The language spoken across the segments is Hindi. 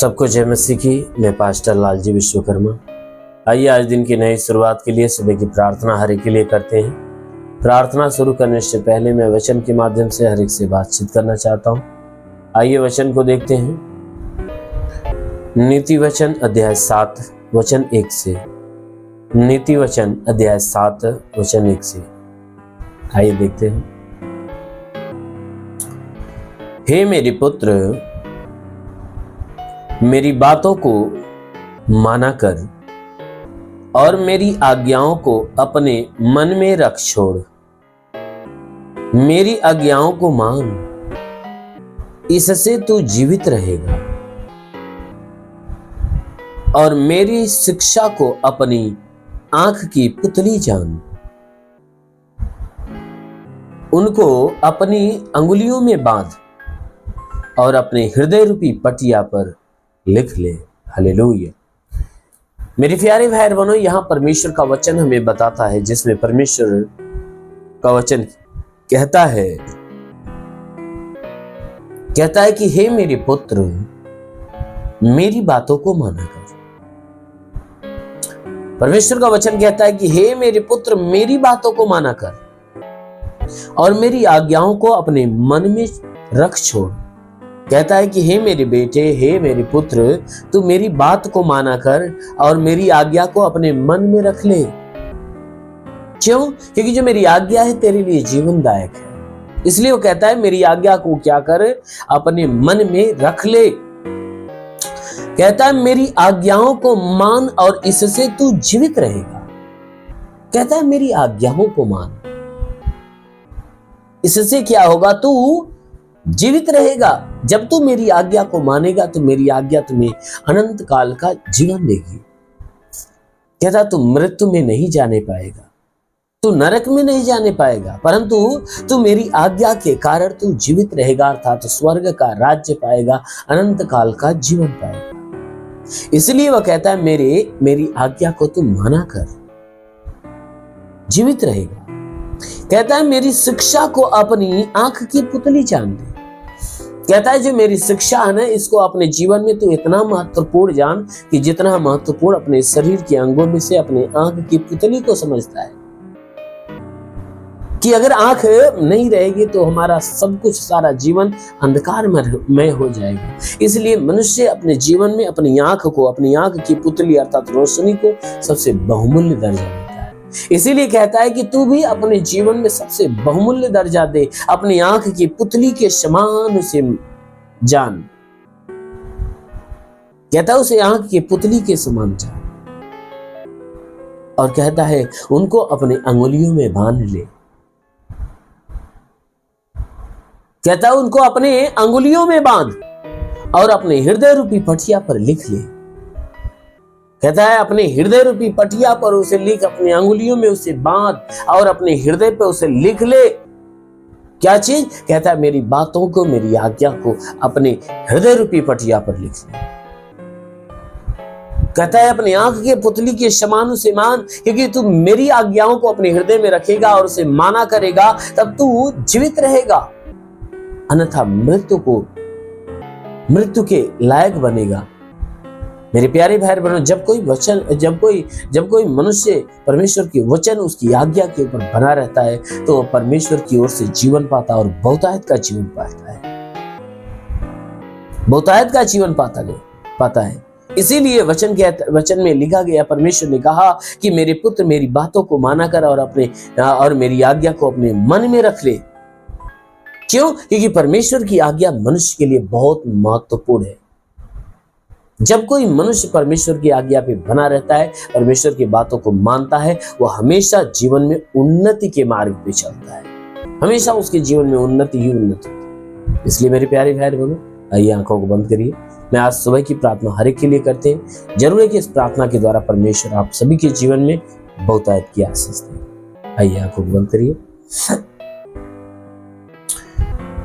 सबको जय मसीह की। मैं पास्टर लालजी विश्वकर्मा। आइए आज दिन की नई शुरुआत के लिए सुबह की प्रार्थना हर एक के लिए करते हैं। प्रार्थना शुरू करने से पहले मैं वचन के माध्यम से हर एक से बातचीत करना चाहता हूँ। आइए वचन को देखते हैं। नीति वचन अध्याय 7 वचन 1 से। नीति वचन अध्याय 7 वचन 1 से। आइए देखते हैं। हे मेरे पुत्र, मेरी बातों को माना कर और मेरी आज्ञाओं को अपने मन में रख छोड़। मेरी आज्ञाओं को मान, इससे तू जीवित रहेगा। और मेरी शिक्षा को अपनी आंख की पुतली जान। उनको अपनी अंगुलियों में बांध और अपने हृदय रूपी पटिया पर लिख ले। हालेलुया। मेरे प्यारे भाई बहनों, यहां परमेश्वर का वचन हमें बताता है, जिसमें परमेश्वर का वचन कहता है कि हे मेरे पुत्र, मेरी बातों को माना कर। परमेश्वर का वचन कहता है कि हे मेरे पुत्र, मेरी बातों को माना कर और मेरी आज्ञाओं को अपने मन में रख छोड़। कहता है कि हे मेरे बेटे, हे मेरे पुत्र, तू मेरी बात को माना कर और मेरी आज्ञा को अपने मन में रख ले। क्यों? क्योंकि जो मेरी आज्ञा है तेरे लिए जीवनदायक है। इसलिए वो कहता है मेरी आज्ञा को क्या कर, अपने मन में रख ले। कहता है मेरी आज्ञाओं को मान और इससे तू जीवित रहेगा। कहता है मेरी आज्ञाओं को मान, इससे क्या होगा? तू जीवित रहेगा। जब तू मेरी आज्ञा को मानेगा तो मेरी आज्ञा तुम्हें अनंत काल का जीवन देगी। कहता तू मृत्यु में नहीं जाने पाएगा, तू नरक में नहीं जाने पाएगा, परंतु तू मेरी आज्ञा के कारण तू जीवित रहेगा, अर्थात स्वर्ग का राज्य पाएगा, अनंत काल का जीवन पाएगा। इसलिए वह कहता है मेरी आज्ञा को तू माना कर, जीवित रहेगा। कहता है मेरी शिक्षा को अपनी आंख की पुतली जान दे। कहता है जो मेरी शिक्षा है ना, इसको अपने जीवन में तू इतना महत्वपूर्ण जान कि जितना महत्वपूर्ण अपने शरीर के अंगों में से अपने आंख की पुतली को समझता है। कि अगर आंख नहीं रहेगी तो हमारा सब कुछ, सारा जीवन अंधकारमय हो जाएगा। इसलिए मनुष्य अपने जीवन में अपनी आंख को, अपनी आंख की पुतली अर्थात रोशनी को सबसे बहुमूल्य दर्जा देता है। इसीलिए कहता है कि तू भी अपने जीवन में सबसे बहुमूल्य दर्जा दे, अपनी आंख की पुतली के समान उसे जान। कहता है उसे आंख की पुतली के समान जान। और कहता है उनको अपने अंगुलियों में बांध ले। कहता है उनको अपने अंगुलियों में बांध और अपने हृदय रूपी पटिया पर लिख ले। कहता है अपने हृदय रूपी पटिया पर उसे लिख, अपनी अंगुलियों में उसे बांध और अपने हृदय पर उसे लिख ले। क्या चीज? कहता है मेरी बातों को, मेरी आज्ञा को अपने हृदय रूपी पटिया पर लिख ले। कहता है अपनी आंख के पुतली के समान उसे मान, क्योंकि तू मेरी आज्ञाओं को अपने हृदय में रखेगा और उसे माना करेगा, तब तू जीवित रहेगा। अन्यथा मृत्यु के लायक बनेगा। मेरे प्यारे भाई बहनों, जब कोई मनुष्य परमेश्वर के वचन, उसकी आज्ञा के ऊपर बना रहता है तो परमेश्वर की ओर से जीवन पाता और बहुतायत का जीवन पाता है। बहुतायत का जीवन पाता है। इसीलिए वचन में लिखा गया, परमेश्वर ने कहा कि मेरे पुत्र मेरी बातों को माना कर और मेरी आज्ञा को अपने मन में रख ले। क्यों? क्योंकि परमेश्वर की आज्ञा मनुष्य के लिए बहुत महत्वपूर्ण है। जब कोई मनुष्य परमेश्वर की आज्ञा पे बना रहता है, परमेश्वर की बातों को मानता है, वो हमेशा जीवन में उन्नति के मार्ग पे चलता है। हमेशा उसके जीवन में उन्नति ही उन्नति होती है। इसलिए मेरे प्यारे भाई बहनों, आइए आंखों को बंद करिए। मैं आज सुबह की प्रार्थना हर एक के लिए करते हैं। जरूर है कि इस प्रार्थना के द्वारा परमेश्वर आप सभी के जीवन में बहुतायत की आशीष दे। आइए आंखों को बंद करिए।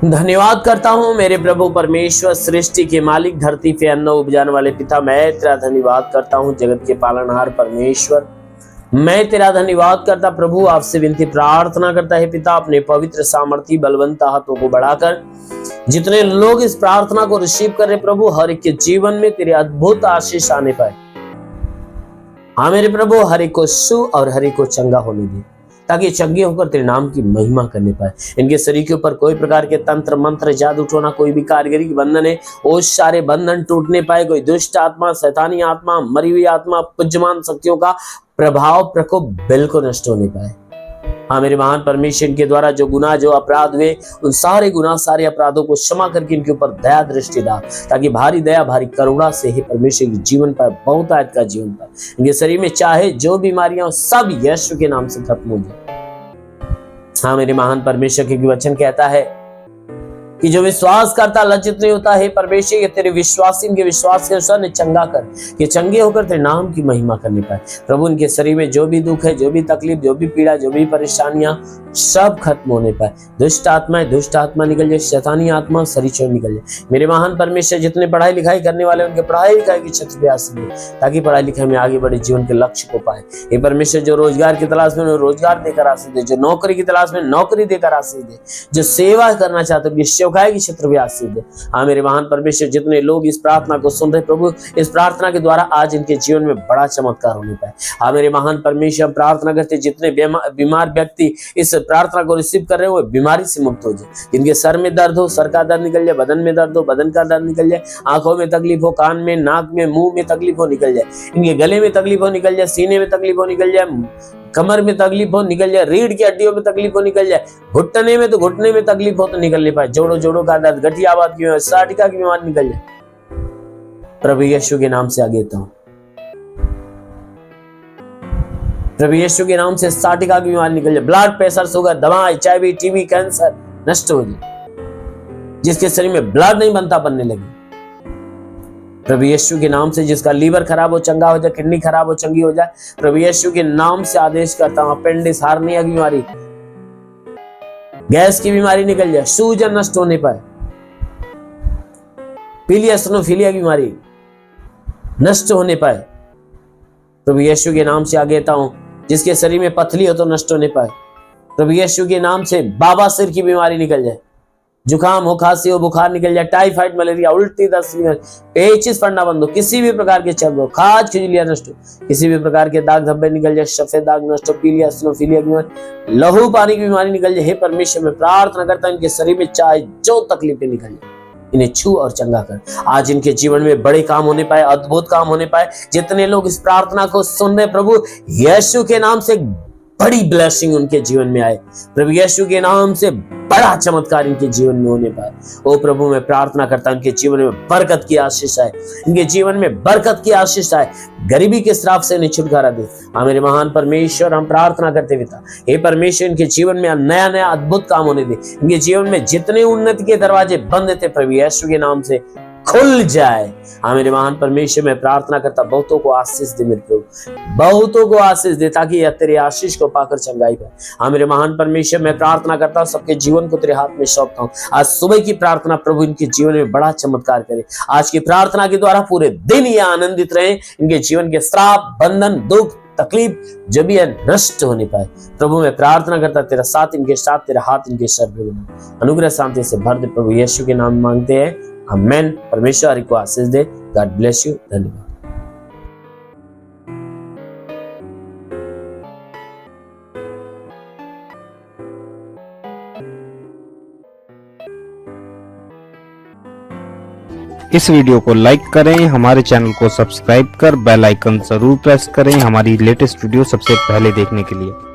धन्यवाद करता हूं मेरे प्रभु परमेश्वर, सृष्टि के मालिक, धरती पे अन्न उपजाने वाले पिता। मैं तेरा धन्यवाद करता हूं जगत के पालनहार परमेश्वर। मैं तेरा धन्यवाद करता प्रभु, आपसे विनती प्रार्थना करता है पिता, अपने पवित्र सामर्थी बलवंत हाथों को बढ़ाकर जितने लोग इस प्रार्थना को रिसीव कर रहे प्रभु, हर एक के जीवन में तेरे अद्भुत आशीष आने पाए। हाँ मेरे प्रभु, हर एक को सु और हर एक को चंगा होने दे, ताकि चंगे होकर तेरे नाम की महिमा करने पाए। इनके शरीर के ऊपर कोई प्रकार के तंत्र मंत्र जादू टोना कोई भी कारीगरी के बंधन है, वो सारे बंधन टूटने पाए। कोई दुष्ट आत्मा, शैतानी आत्मा, मरी हुई आत्मा, पूज्यमान शक्तियों का प्रभाव प्रकोप बिल्कुल नष्ट होने पाए। हाँ मेरे महान परमेश्वर, इनके द्वारा जो गुनाह जो अपराध हुए, उन सारे गुनाह सारे अपराधों को क्षमा करके इनके ऊपर दया दृष्टि डाल, ताकि भारी दया भारी करुणा से ही परमेश्वर के जीवन पर बहुत आयत का जीवन पर इनके शरीर में चाहे जो बीमारियां सब यीशु के नाम से खत्म हो जाए। हाँ मेरे महान परमेश्वर के वचन कहता है कि जो विश्वास करता लज्जित नहीं होता है परमेश्वर, ये तेरे विश्वासी इनके विश्वास के अनुसार ने चंगा कर, ये चंगे होकर तेरे नाम की महिमा करने पाए। प्रभु इनके शरीर में जो भी दुख है, जो भी तकलीफ, जो भी पीड़ा, जो भी परेशानियां, सब खत्म होने पाए। दुष्ट आत्मा निकल जाए, शैतानी आत्मा शरीर छोड़ निकल जाए। मेरे महान परमेश्वर, जितने पढ़ाई लिखाई करने वाले उनके पढ़ाई लिखाई की छत्र पे आसीन दे, ताकि पढ़ाई लिखाई में आगे बढ़े, जीवन के लक्ष्य को पाए। ये परमेश्वर जो रोजगार की तलाश में रोजगार देकर आसीन दे, जो नौकरी की तलाश में नौकरी देकर आसीन दे, जो सेवा करना चाहते हो सेवकाई की क्षेत्र भी आसीन दे। हाँ मेरे महान परमेश्वर, जितने लोग इस प्रार्थना को सुन रहे प्रभु, इस प्रार्थना के द्वारा आज इनके जीवन में बड़ा चमत्कार होने पाए। हाँ मेरे महान परमेश्वर, प्रार्थना करते जितने बीमार व्यक्ति इस प्रार्थना को रिसीव कर रहे हो, बीमारी से मुक्त हो जाए। जिनके सर में दर्द हो, सर का दर्द निकल जाए, बदन में दर्द हो, बदन का दर्द निकल जाए, आंखों में तकलीफ हो, कान में, नाक में, मुंह में तकलीफ हो, निकल जाए। इनके गले में तकलीफ हो, निकल जाए। सीने में तकलीफ हो, निकल जाए। कमर में तकलीफ हो, निकल जाए। रीढ़ की हड्डियों में तकलीफ हो, निकल जाए। घुटने में तो घुटने में तकलीफ हो तो निकल नहीं पाए। जोड़ों का दर्द, गठियावात की बीमारी, साटिका की बीमारी निकल जाए। प्रभु यीशु के नाम से आगे देता हूं, प्रभु यीशु के नाम से साटिका की बीमारी निकल जाए। ब्लड प्रेशर, शुगर, दमा, HIV, TB, कैंसर नष्ट हो जाए। जिसके शरीर में ब्लड नहीं बनता, बनने लगे प्रभु यीशु के नाम से। जिसका लीवर खराब हो चंगा हो जाए, किडनी खराब हो चंगी हो जाए। प्रभु यीशु के नाम से आदेश करता हूं, अपेंडिक्स, हार्निया की बीमारी, गैस की बीमारी निकल जाए, सूजन नष्ट होने पाए। पीलिया एसिनोफिलिया की बीमारी नष्ट होने पाए। प्रभु यीशु के नाम से आगे देता हूं, जिसके शरीर में पथरी हो तो नष्ट होने पाए। प्रभु यीशु के नाम से बाबा सिर की बीमारी निकल जाए, जुकाम हो, खांसी हो, बुखार निकल जाए, टाइफाइड, मलेरिया, उल्टी, दस्त, पेचिस पड़ना बंद हो, किसी भी प्रकार के चर्म हो, खाज खुजलियां नष्ट हो, किसी भी प्रकार के दाग धब्बे निकल जाए, सफेद दाग नष्ट हो, पीलिया एसिनोफिलिया की बीमारी, लहू पानी की बीमारी निकल जाए। हे परमेश्वर, मैं प्रार्थना करता हूं इनके शरीर में चाहे जो तकलीफें निकल जाए, इन्हें छू और चंगा कर। आज इनके जीवन में बड़े काम होने पाए, अद्भुत काम होने पाए। जितने लोग इस प्रार्थना को सुन रहे प्रभु यीशु के नाम से बड़ी ब्लेसिंग उनके जीवन में आए। प्रभु यीशु के नाम से बड़ा चमत्कार इनके जीवन में होने पाए। ओ प्रभु, मैं प्रार्थना करता हूं इनके जीवन में बरकत की आशीष आए, इनके जीवन में बरकत की आशीष आए, गरीबी के श्राप से इन्हें छुटकारा दे। हाँ मेरे महान परमेश्वर, हम प्रार्थना करते पिता, हे परमेश्वर, इनके जीवन में नया नया अद्भुत काम होने दे। इनके जीवन में जितने उन्नति के दरवाजे बंद थे प्रभु यीशु के नाम से खुल जाए। हाँ मेरे महान परमेश्वर, मैं प्रार्थना करता बहुतों को आशीष दे मेरे प्रभु, बहुतों को आशीष दे, ताकि यह तेरे आशीष को पाकर चंगाई पाए। हाँ मेरे महान परमेश्वर, मैं प्रार्थना करता हूँ सबके जीवन को तेरे हाथ में सौंपता हूँ। आज सुबह की प्रार्थना प्रभु इनके जीवन में बड़ा चमत्कार करे। आज की प्रार्थना के द्वारा पूरे दिन ये आनंदित रहे, इनके जीवन के श्राप, बंधन, दुख, तकलीफ जो भी है नष्ट होने पाए। प्रभु मैं प्रार्थना करता तेरा साथ इनके साथ, तेरा हाथ इनके सर पे बना, अनुग्रह शांति से भर दे। प्रभु यीशु के नाम मांगते हैं, आमेन। परमेश्वर को आशीष दे। God bless you. धन्यवाद। इस वीडियो को लाइक करें, हमारे चैनल को सब्सक्राइब कर बेल आइकन जरूर प्रेस करें हमारी लेटेस्ट वीडियो सबसे पहले देखने के लिए।